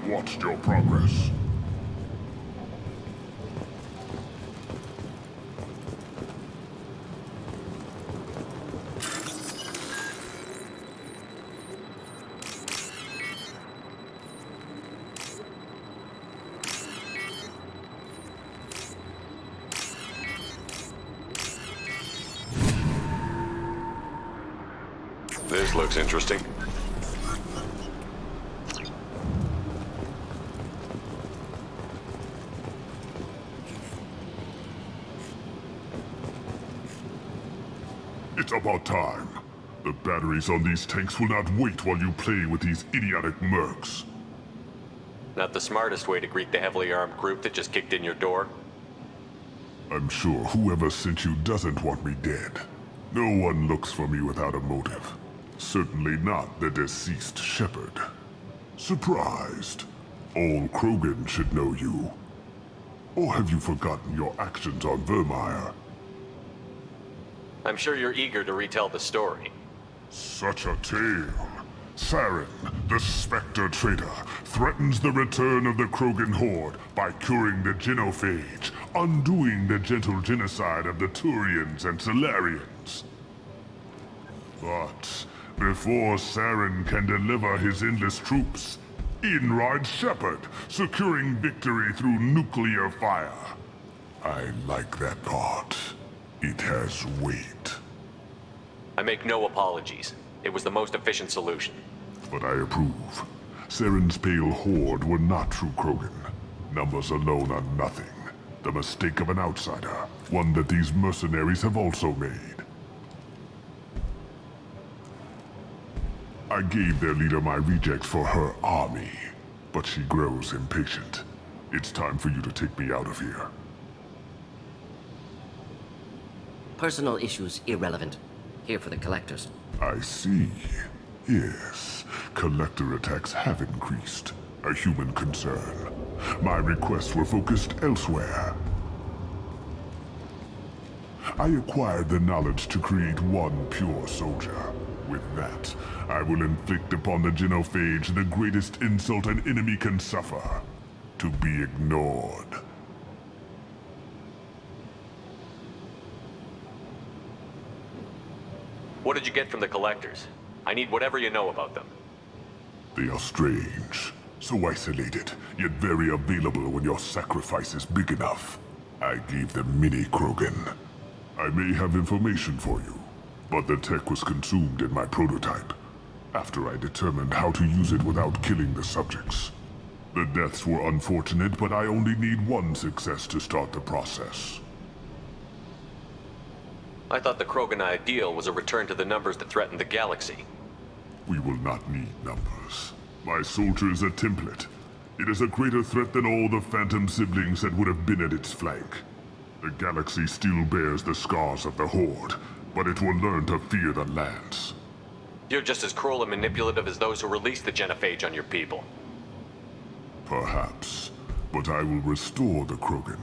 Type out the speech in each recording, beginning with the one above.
watched your progress. This looks interesting. It's about time. The batteries on these tanks will not wait while you play with these idiotic mercs. Not the smartest way to greet the heavily armed group that just kicked in your door. I'm sure whoever sent you doesn't want me dead. No one looks for me without a motive. Certainly not the deceased shepherd. Surprised? All Krogan should know you. Or have you forgotten your actions on Vermeer? I'm sure you're eager to retell the story. Such a tale. Saren, the Spectre traitor, threatens the return of the Krogan horde by curing the genophage, undoing the gentle genocide of the Turians and Solarians. But before Saren can deliver his endless troops, in rides Shepard, securing victory through nuclear fire. I like that part. It has weight. I make no apologies. It was the most efficient solution. But I approve. Saren's pale horde were not true Krogan. Numbers alone are nothing. The mistake of an outsider. One that these mercenaries have also made. I gave their leader my rejects for her army. But she grows impatient. It's time for you to take me out of here. Personal issues irrelevant. Here for the collectors. I see. Yes, collector attacks have increased. A human concern. My requests were focused elsewhere. I acquired the knowledge to create one pure soldier. With that, I will inflict upon the genophage the greatest insult an enemy can suffer. To be ignored. What did you get from the collectors? I need whatever you know about them. They are strange. So isolated, yet very available when your sacrifice is big enough. I gave them mini Krogan. I may have information for you, but the tech was consumed in my prototype, after I determined how to use it without killing the subjects. The deaths were unfortunate, but I only need one success to start the process. I thought the Krogan ideal was a return to the numbers that threatened the galaxy. We will not need numbers. My soldier is a template. It is a greater threat than all the Phantom siblings that would have been at its flank. The galaxy still bears the scars of the Horde, but it will learn to fear the Lance. You're just as cruel and manipulative as those who released the genophage on your people. Perhaps, but I will restore the Krogan,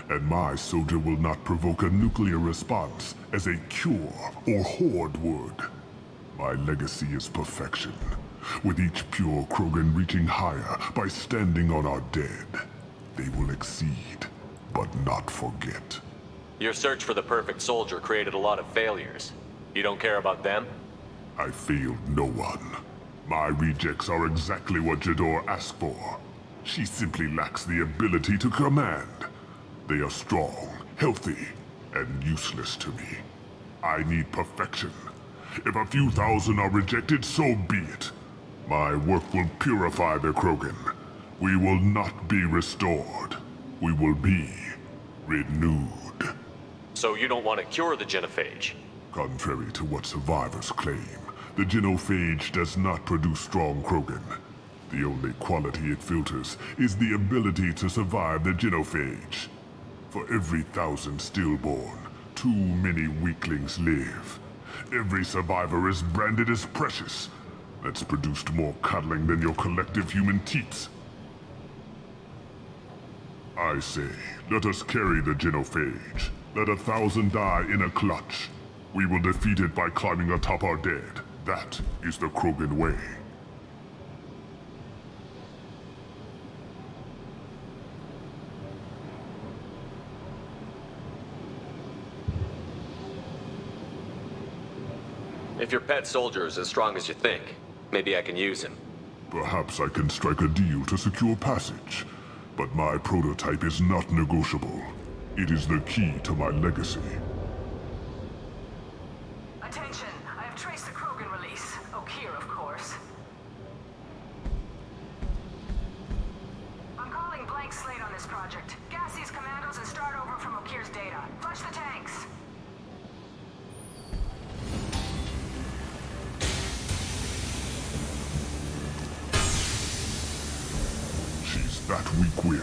and my soldier will not provoke a nuclear response as a cure or Horde would. My legacy is perfection, with each pure Krogan reaching higher by standing on our dead. They will exceed, but not forget. Your search for the perfect soldier created a lot of failures. You don't care about them? I failed no one. My rejects are exactly what Jador asked for. She simply lacks the ability to command. They are strong, healthy, and useless to me. I need perfection. If a few thousand are rejected, so be it. My work will purify the Krogan. We will not be restored. We will be renewed. So you don't want to cure the genophage? Contrary to what survivors claim, the genophage does not produce strong Krogan. The only quality it filters is the ability to survive the genophage. For every 1,000 stillborn, too many weaklings live. Every survivor is branded as precious. That's produced more cuddling than your collective human teats. I say, let us carry the genophage. Let 1,000 die in a clutch. We will defeat it by climbing atop our dead. That is the Krogan way. If your pet soldier is as strong as you think, maybe I can use him. Perhaps I can strike a deal to secure passage. But my prototype is not negotiable. It is the key to my legacy. Attention! I have traced the Krogan release. Okeer, of course. I'm calling blank slate on this project. Gas these commandos and start over from Okeer's data. Flush the tanks! She's that weak-willed.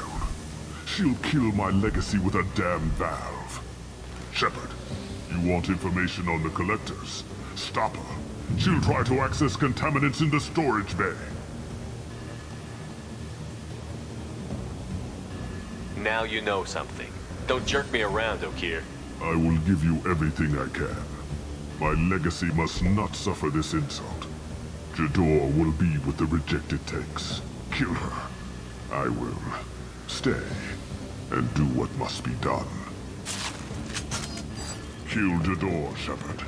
She'll kill my legacy with a damn valve. Shepard, you want information on the Collectors? Stop her. She'll try to access contaminants in the storage bay. Now you know something. Don't jerk me around, Okeer. I will give you everything I can. My legacy must not suffer this insult. Jador will be with the rejected tanks. Kill her. I will stay and do what must be done. Kill Jador, Shepard.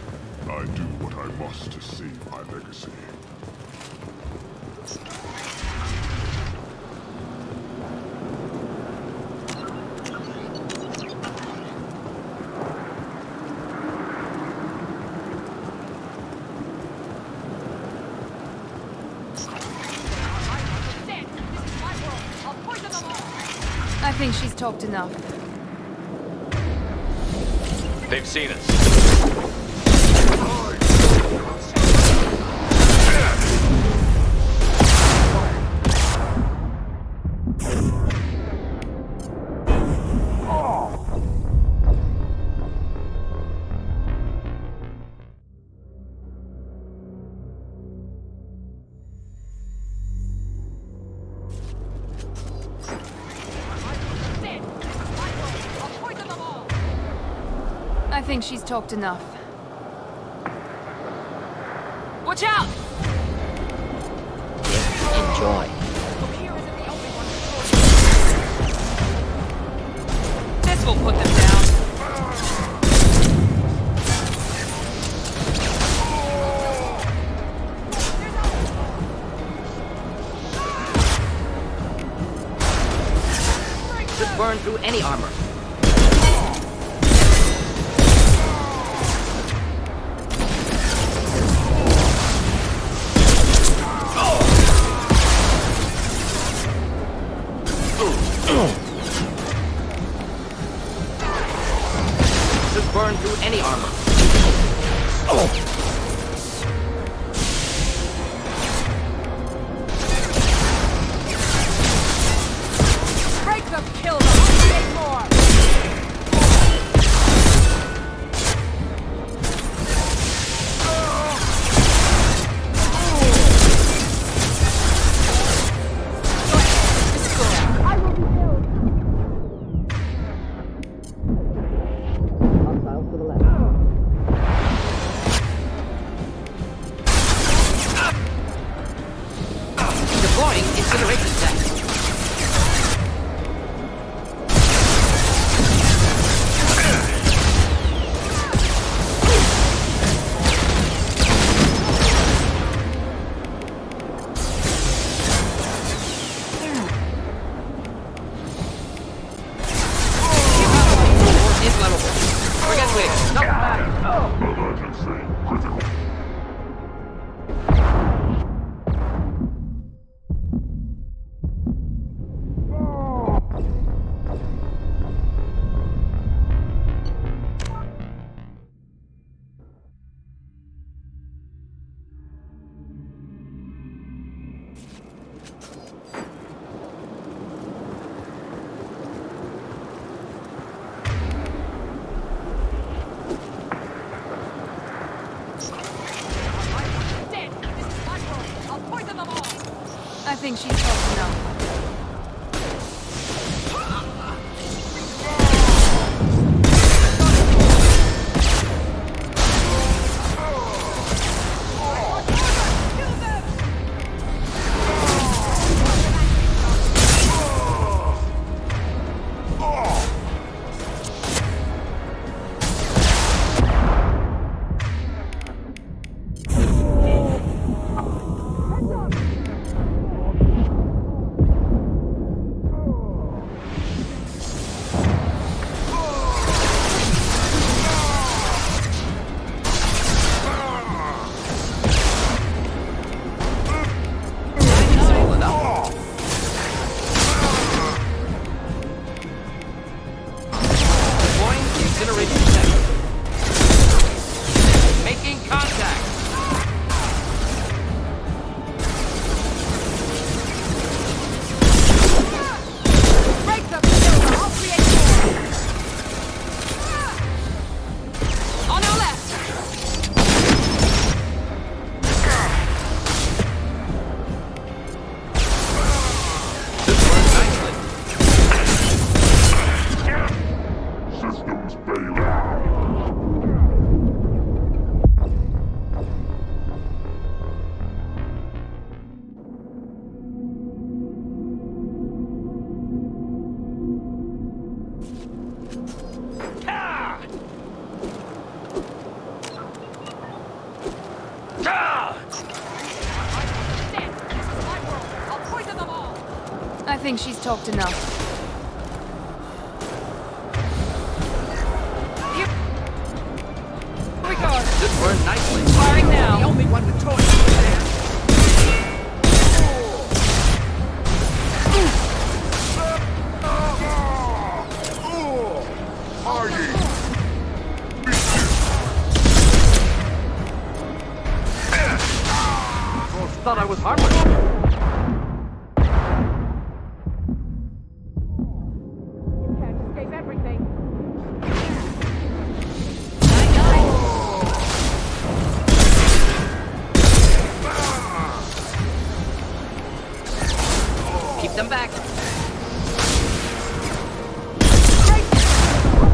I do what I must to save my legacy. I think she's talked enough. They've seen us. I think she's talked enough. Watch out! Enjoy. This will put them down. Could burn through any armor. Could burn through any armor. Break them, kill them, take more! Hostiles to the left. Deploying incineration tank. Inflammable. Forget wait. Stop back. Emergency critical. I think she's talked enough. think she's talked enough. Here we go. This burned nicely. Firing now. The only one with choice. Are ye? Thought I was harmless. You can't escape everything. Keep them back.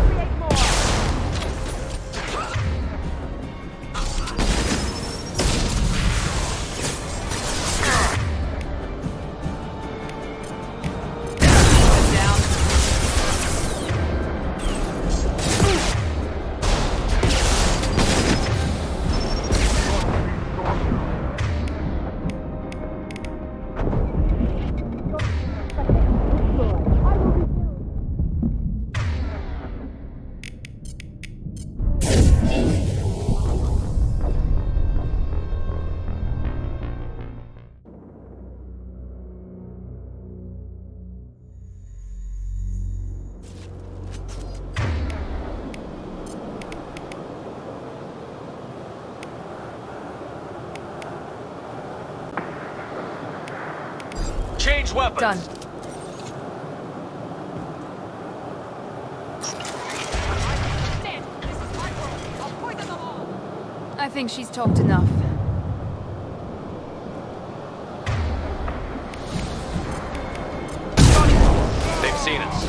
Create more. Down. Change weapons. Done. I think she's talked enough. They've seen us.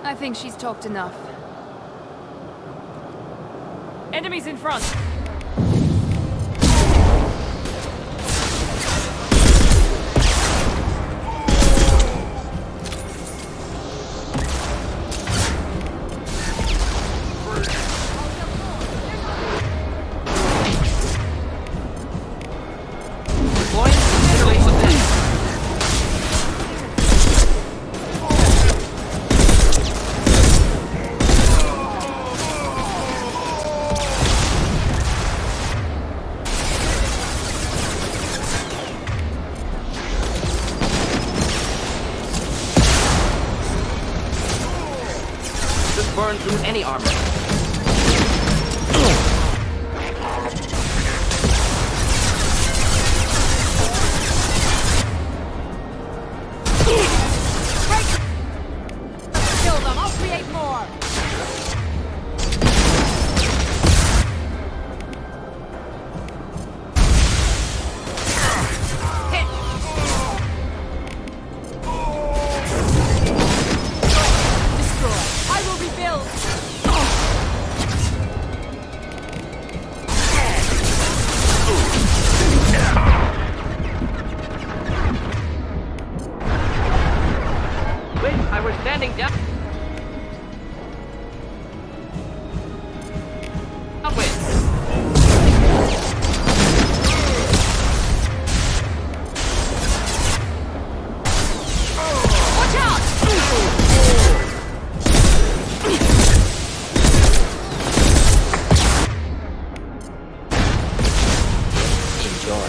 I think she's talked enough. Enemies in front. Deploying consideration this. Just burn through any armor. Kill them. I'll create more. Hit. Destroy. I will rebuild. Standing down. Upwards. Watch out! Enjoy.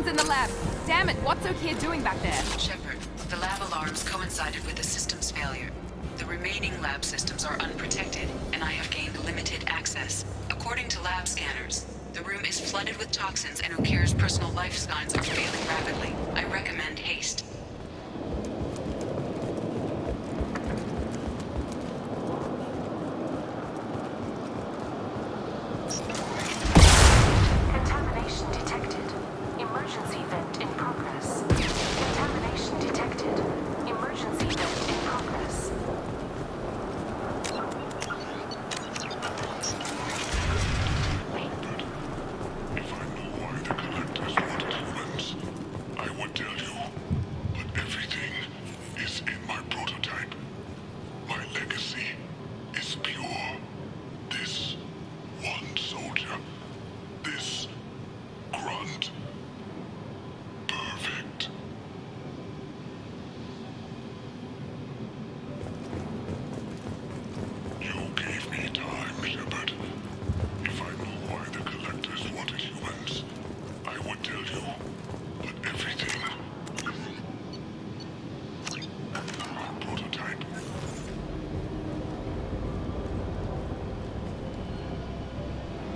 In the lab. Damn it, what's Okier doing back there? Shepard, the lab alarms coincided with the system's failure. The remaining lab systems are unprotected, and I have gained limited access. According to lab scanners, the room is flooded with toxins and Okir's personal life signs are failing rapidly. I recommend haste. Contamination detected. Emergency vent in progress. Contamination detected. Emergency vent in progress. If I knew why the collectors wanted humans, I would tell you. But everything is in my prototype. My legacy is pure. This one soldier. This grunt. Perfect. You gave me time, Shepard. If I knew why the collectors wanted humans, I would tell you. But everything... My prototype.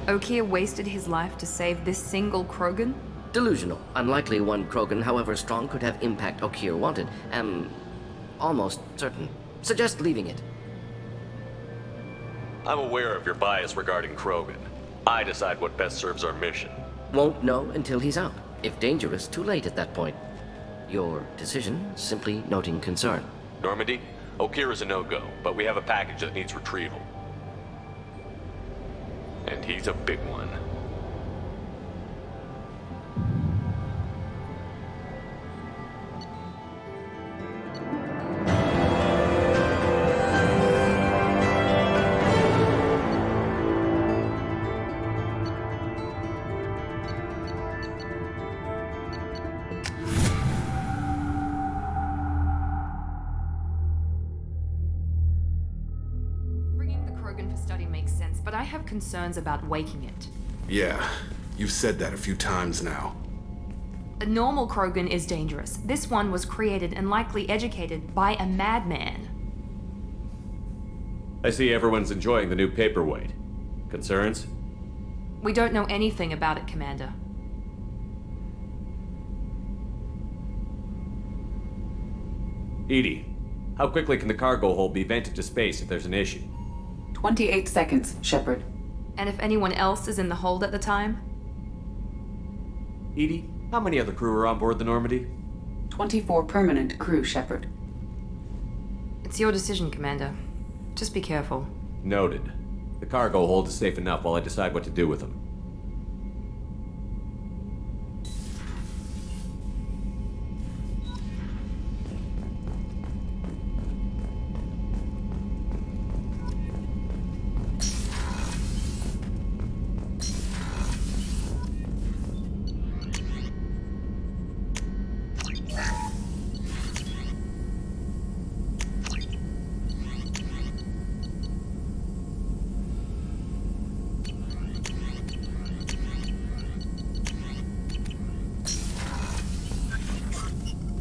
Okier wasted his life to save this single Krogan? Delusional. Unlikely one Krogan, however strong, could have impact Okier wanted. Am almost certain. Suggest leaving it. I'm aware of your bias regarding Krogan. I decide what best serves our mission. Won't know until he's out. If dangerous, too late at that point. Your decision, simply noting concern. Normandy, Okier is a no-go, but we have a package that needs retrieval. And he's a big one. Bringing the Krogan for study makes sense, but I have concerns about waking it. Yeah, you've said that a few times now. A normal Krogan is dangerous. This one was created and likely educated by a madman. I see everyone's enjoying the new paperweight. Concerns? We don't know anything about it, Commander. Edie, how quickly can the cargo hold be vented to space if there's an issue? 28 seconds, Shepard. And if anyone else is in the hold at the time? Edie, how many other crew are on board the Normandy? 24 permanent crew, Shepard. It's your decision, Commander. Just be careful. Noted. The cargo hold is safe enough while I decide what to do with them.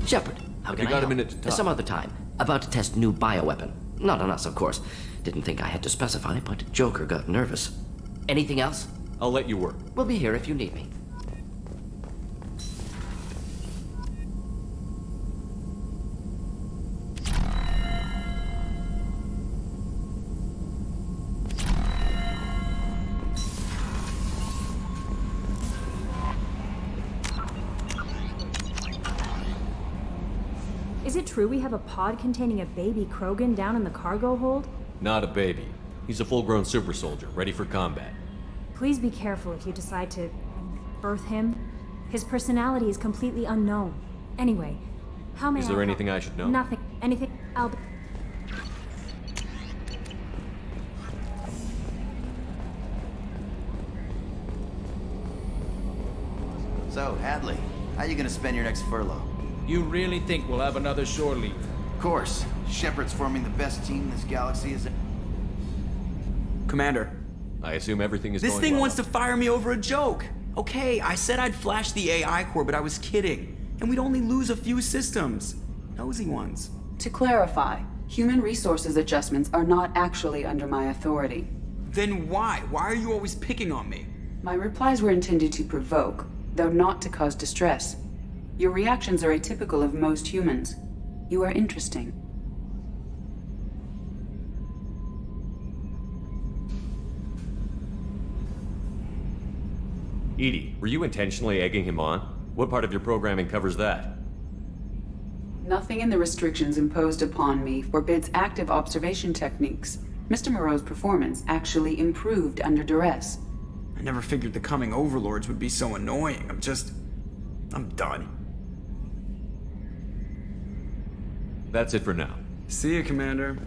Shepard, how can you I got a help? minute to talk? Some other time. About to test new bioweapon. Not on us, of course. Didn't think I had to specify, but Joker got nervous. Anything else? I'll let you work. We'll be here if you need me. Is it true we have a pod containing a baby Krogan down in the cargo hold? Not a baby. He's a full-grown super soldier, ready for combat. Please be careful if you decide to birth him. His personality is completely unknown. Anyway, how may Is I there help? anything I should know? Nothing. Anything. I'll be... So, Hadley, how you gonna spend your next furlough? You really think we'll have another shore leave? Of course. Shepard's forming the best team this galaxy has... Commander, I assume everything is this going thing well. wants to fire me over a joke. Okay, I said I'd flash the AI core, but I was kidding. And we'd only lose a few systems. Nosy ones. To clarify, human resources adjustments are not actually under my authority. Then why? Why are you always picking on me? My replies were intended to provoke, though not to cause distress. Your reactions are atypical of most humans. You are interesting. Edie, were you intentionally egging him on? What part of your programming covers that? Nothing in the restrictions imposed upon me forbids active observation techniques. Mr. Moreau's performance actually improved under duress. I never figured the coming overlords would be so annoying. I'm done. That's it for now. See ya, Commander.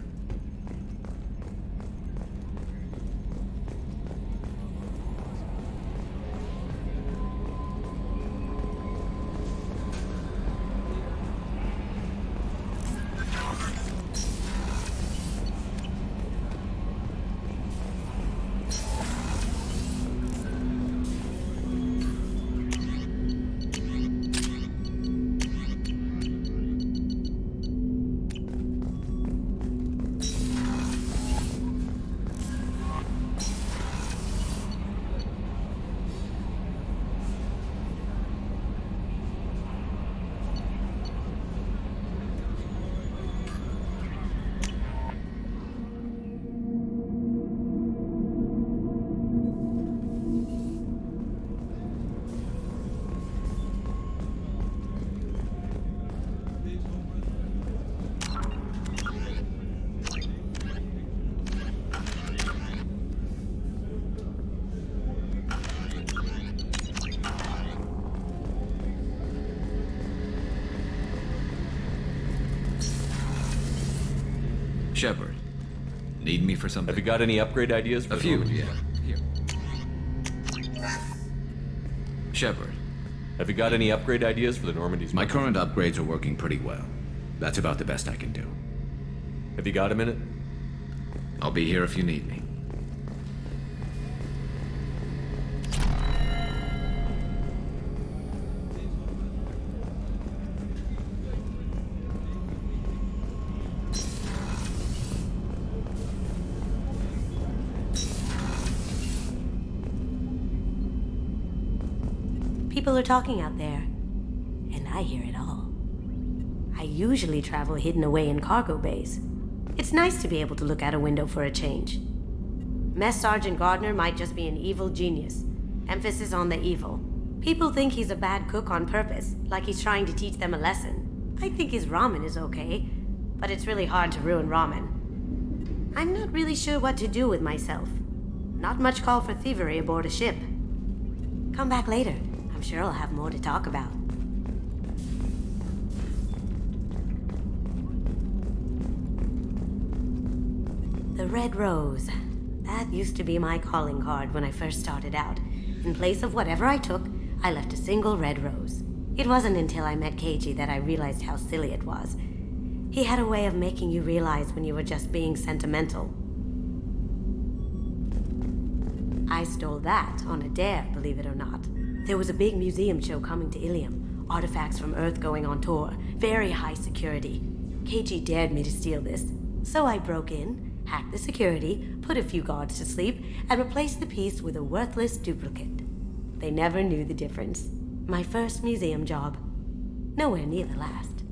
Shepard, need me for something? Have you got any upgrade ideas for A the few, Normandy? yeah. Here. Shepard, Have you got any upgrade ideas for the Normandy's? my current upgrades are working pretty well. That's about the best I can do. Have you got a minute? I'll be here if you need me. People are talking out there, and I hear it all. I usually travel hidden away in cargo bays. It's nice to be able to look out a window for a change. Mess Sergeant Gardner might just be an evil genius. Emphasis on the evil. People think he's a bad cook on purpose, like he's trying to teach them a lesson. I think his ramen is okay, but it's really hard to ruin ramen. I'm not really sure what to do with myself. Not much call for thievery aboard a ship. Come back later. I'm sure I'll have more to talk about. The Red Rose. That used to be my calling card when I first started out. In place of whatever I took, I left a single red rose. It wasn't until I met KG that I realized how silly it was. He had a way of making you realize when you were just being sentimental. I stole that on a dare, believe it or not. There was a big museum show coming to Ilium. Artifacts from Earth going on tour. Very high security. KG dared me to steal this. So I broke in, hacked the security, put a few guards to sleep, and replaced the piece with a worthless duplicate. They never knew the difference. My first museum job. Nowhere near the last.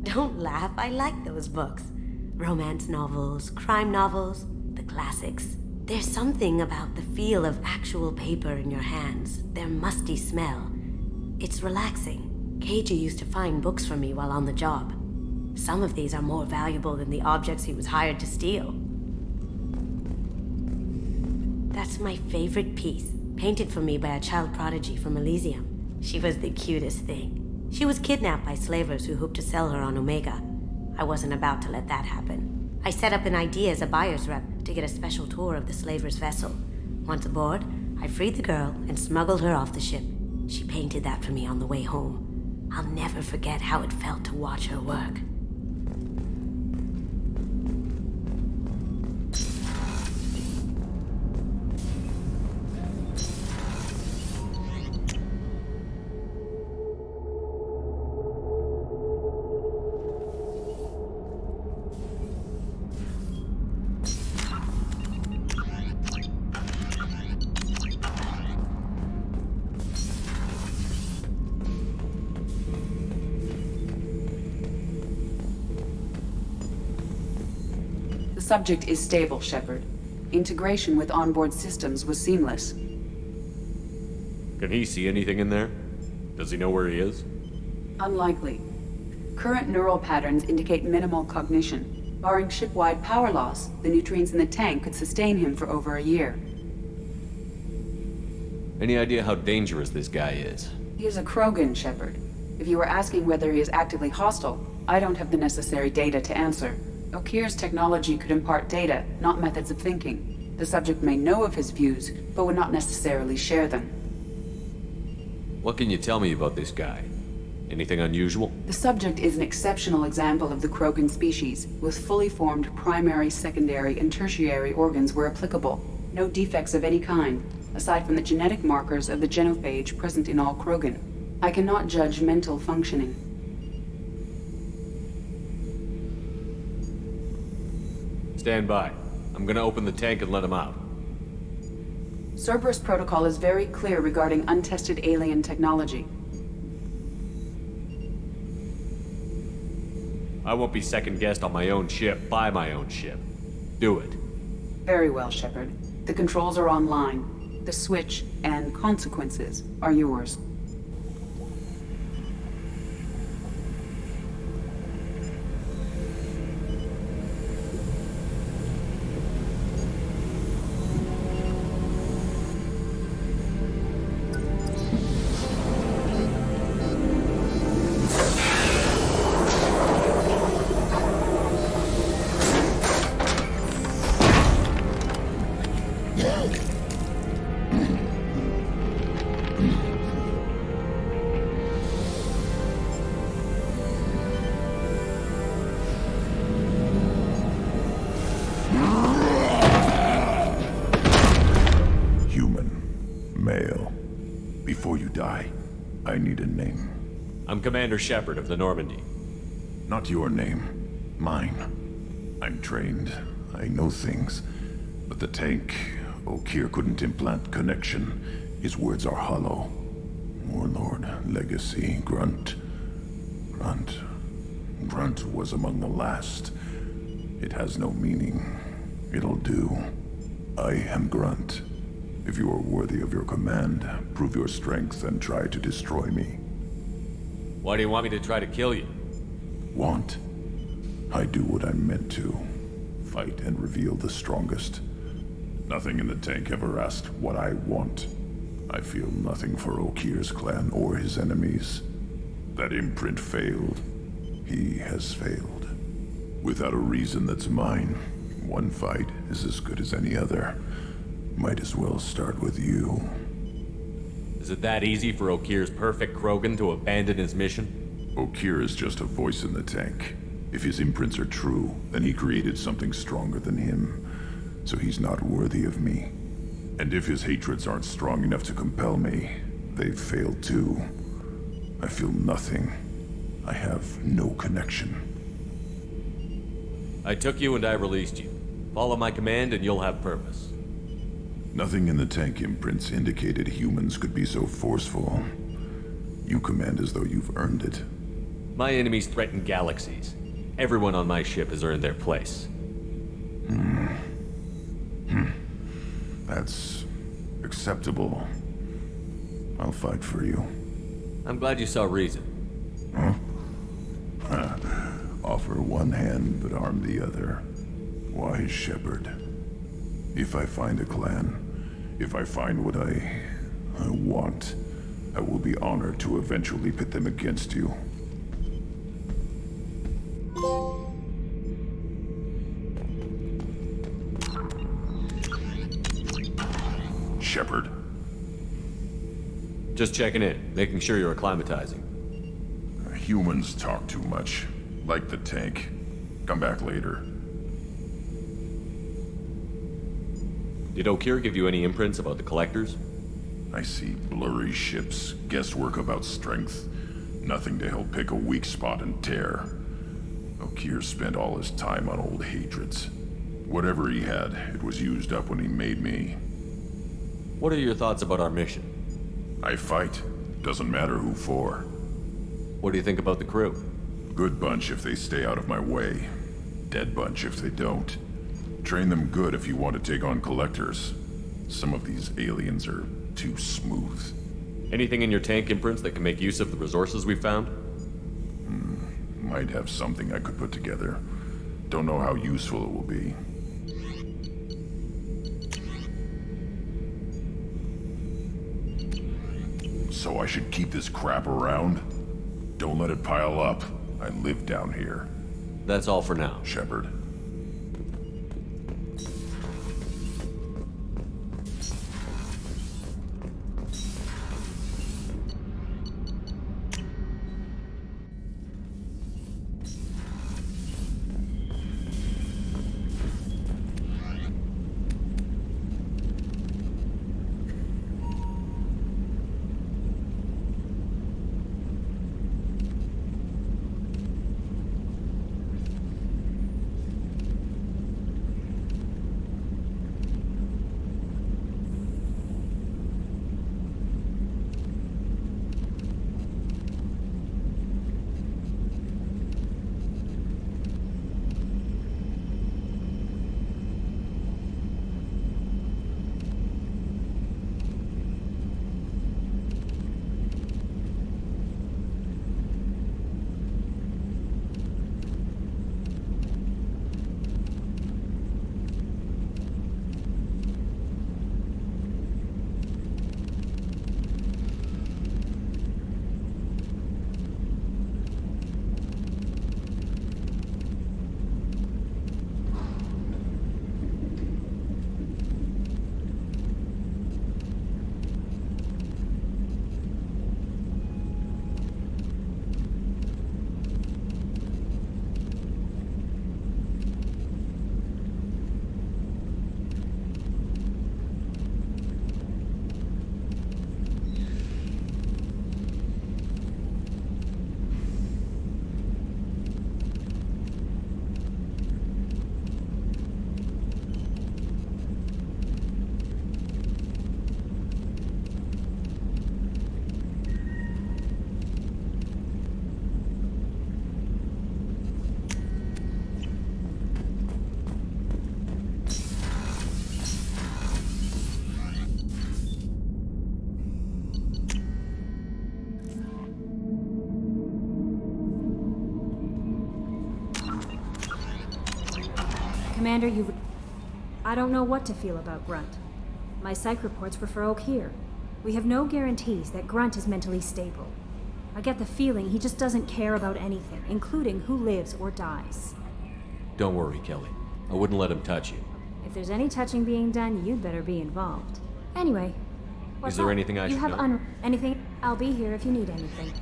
Don't laugh, I like those books. Romance novels, crime novels, the classics. There's something about the feel of actual paper in your hands, their musty smell. It's relaxing. KG used to find books for me while on the job. Some of these are more valuable than the objects he was hired to steal. That's my favorite piece, painted for me by a child prodigy from Elysium. She was the cutest thing. She was kidnapped by slavers who hoped to sell her on Omega. I wasn't about to let that happen. I set up an idea as a buyer's rep to get a special tour of the slaver's vessel. Once aboard, I freed the girl and smuggled her off the ship. She painted that for me on the way home. I'll never forget how it felt to watch her work. The subject is stable, Shepard. Integration with onboard systems was seamless. Can he see anything in there? Does he know where he is? Unlikely. Current neural patterns indicate minimal cognition. Barring ship-wide power loss, the nutrients in the tank could sustain him for over a year. Any idea how dangerous this guy is? He is a Krogan, Shepard. If you were asking whether he is actively hostile, I don't have the necessary data to answer. Okir's technology could impart data, not methods of thinking. The subject may know of his views, but would not necessarily share them. What can you tell me about this guy? Anything unusual? The subject is an exceptional example of the Krogan species, with fully formed primary, secondary, and tertiary organs where applicable. No defects of any kind, aside from the genetic markers of the genophage present in all Krogan. I cannot judge mental functioning. Stand by. I'm gonna open the tank and let him out. Cerberus protocol is very clear regarding untested alien technology. I won't be second-guessed on my own ship, by my own ship. Do it. Very well, Shepard. The controls are online. The switch and consequences are yours. I need a name. I'm Commander Shepard of the Normandy. Not your name. Mine. I'm trained. I know things. But the tank... Okier couldn't implant connection. His words are hollow. Warlord, Legacy, Grunt. Grunt was among the last. It has no meaning. It'll do. I am Grunt. If you are worthy of your command, prove your strength and try to destroy me. Why do you want me to try to kill you? Want? I do what I'm meant to. Fight and reveal the strongest. Nothing in the tank ever asked what I want. I feel nothing for Okir's clan or his enemies. That imprint failed. He has failed. Without a reason that's mine, one fight is as good as any other. Might as well start with you. Is it that easy for Okir's perfect Krogan to abandon his mission? Okier is just a voice in the tank. If his imprints are true, then he created something stronger than him. So he's not worthy of me. And if his hatreds aren't strong enough to compel me, they've failed too. I feel nothing. I have no connection. I took you and I released you. Follow my command and you'll have purpose. Nothing in the tank imprints indicated humans could be so forceful. You command as though you've earned it. My enemies threaten galaxies. Everyone on my ship has earned their place. That's acceptable. I'll fight for you. I'm glad you saw reason. Offer one hand, but arm the other. Wise shepherd. If I find a clan, if I find what I want, I will be honored to eventually pit them against you. Shepherd. Just checking in, making sure you're acclimatizing. Humans talk too much. Like the tank. Come back later. Did Okir give you any imprints about the Collectors? I see blurry ships, guesswork about strength. Nothing to help pick a weak spot and tear. Okir spent all his time on old hatreds. Whatever he had, it was used up when he made me. What are your thoughts about our mission? I fight. Doesn't matter who for. What do you think about the crew? Good bunch if they stay out of my way. Dead bunch if they don't. Train them good if you want to take on Collectors. Some of these aliens are too smooth. Anything in your tank imprints that can make use of the resources we found? Might have something I could put together. Don't know how useful it will be. So I should keep this crap around? Don't let it pile up. I live down here. That's all for now. Shepard. Commander, I don't know what to feel about Grunt. My psych reports refer Oak here. We have no guarantees that Grunt is mentally stable. I get the feeling he just doesn't care about anything, including who lives or dies. Don't worry, Kelly. I wouldn't let him touch you. If there's any touching being done, you'd better be involved. Anyway, what's Is there up? anything I you should have know? anything? I'll be here if you need anything.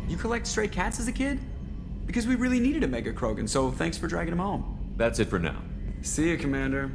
You collect stray cats as a kid? Because we really needed a Mega Krogan, so thanks for dragging him home. That's it for now. See ya, Commander.